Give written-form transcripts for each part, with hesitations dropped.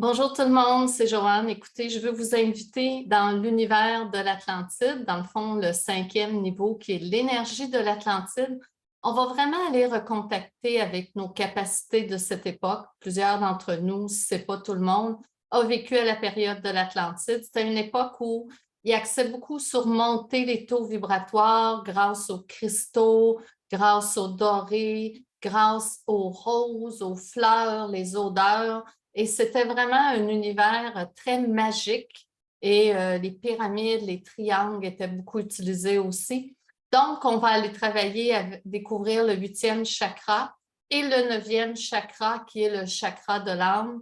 Bonjour tout le monde, c'est Joanne. Écoutez, je veux vous inviter dans l'univers de l'Atlantide, dans le fond, le 5e niveau qui est l'énergie de l'Atlantide. On va vraiment aller recontacter avec nos capacités de cette époque. Plusieurs d'entre nous, si ce n'est pas tout le monde, a vécu à la période de l'Atlantide. C'était une époque où il axait beaucoup sur monter les taux vibratoires grâce aux cristaux, grâce aux dorés, grâce aux roses, aux fleurs, les odeurs. Et c'était vraiment un univers très magique et les pyramides, les triangles étaient beaucoup utilisés aussi. Donc, on va aller travailler à découvrir le 8e chakra et le 9e chakra qui est le chakra de l'âme.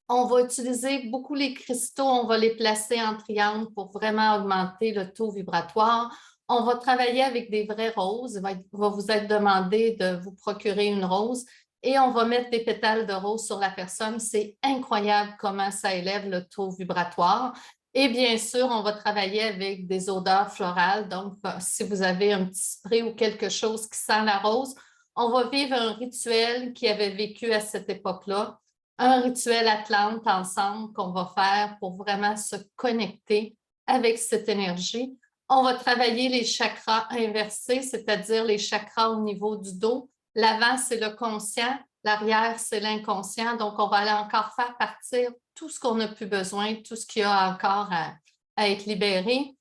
On va utiliser beaucoup les cristaux, on va les placer en triangle pour vraiment augmenter le taux vibratoire. On va travailler avec des vraies roses. Il va vous être demandé de vous procurer une rose et on va mettre des pétales de rose sur la personne. C'est incroyable comment ça élève le taux vibratoire. Et bien sûr, on va travailler avec des odeurs florales. Donc, si vous avez un petit spray ou quelque chose qui sent la rose, on va vivre un rituel qui avait vécu à cette époque-là, un rituel Atlante ensemble qu'on va faire pour vraiment se connecter avec cette énergie. On va travailler les chakras inversés, c'est-à-dire les chakras au niveau du dos. L'avant, c'est le conscient, l'arrière, c'est l'inconscient. Donc, on va aller encore faire partir tout ce qu'on n'a plus besoin, tout ce qu'il y a encore à être libéré.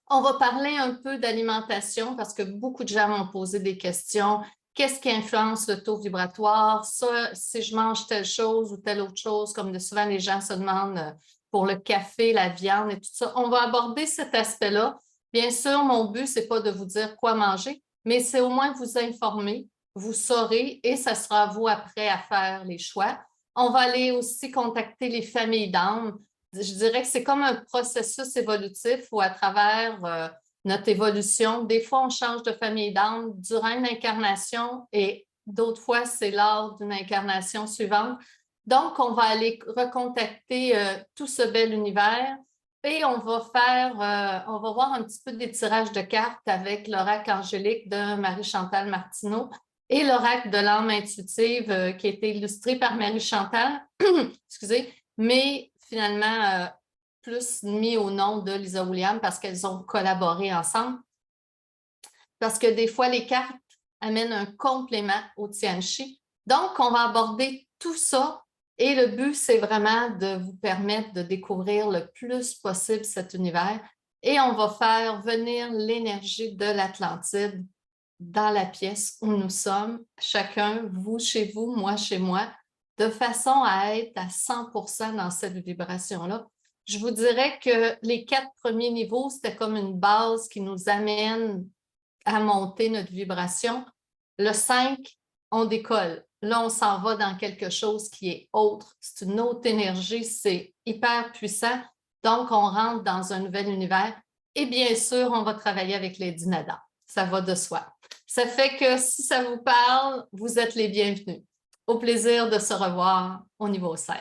On va parler un peu d'alimentation parce que beaucoup de gens m'ont posé des questions. Qu'est-ce qui influence le taux vibratoire? Ça, si je mange telle chose ou telle autre chose, comme souvent les gens se demandent pour le café, la viande et tout ça. On va aborder cet aspect-là. Bien sûr, mon but, ce n'est pas de vous dire quoi manger, mais c'est au moins vous informer, vous saurez et ça sera à vous après à faire les choix. On va aller aussi contacter les familles d'âmes. Je dirais que c'est comme un processus évolutif où à travers notre évolution, des fois on change de famille d'âme durant une incarnation et d'autres fois c'est lors d'une incarnation suivante. Donc, on va aller recontacter tout ce bel univers et on va voir un petit peu des tirages de cartes avec l'oracle angélique de Marie-Chantal Martineau et l'oracle de l'âme intuitive qui a été illustré par Marie-Chantal, excusez, mais finalement plus mis au nom de Lisa Williams parce qu'elles ont collaboré ensemble. Parce que des fois, les cartes amènent un complément au Tianchi. Donc, on va aborder tout ça et le but, c'est vraiment de vous permettre de découvrir le plus possible cet univers et on va faire venir l'énergie de l'Atlantide dans la pièce où nous sommes, chacun, vous chez vous, moi chez moi, de façon à être à 100% dans cette vibration-là. Je vous dirais que les 4 premiers niveaux, c'était comme une base qui nous amène à monter notre vibration. Le 5, on décolle. Là, on s'en va dans quelque chose qui est autre. C'est une autre énergie, c'est hyper puissant. Donc, on rentre dans un nouvel univers. Et bien sûr, on va travailler avec les dynadans. Ça va de soi. Ça fait que si ça vous parle, vous êtes les bienvenus. Au plaisir de se revoir au niveau 5.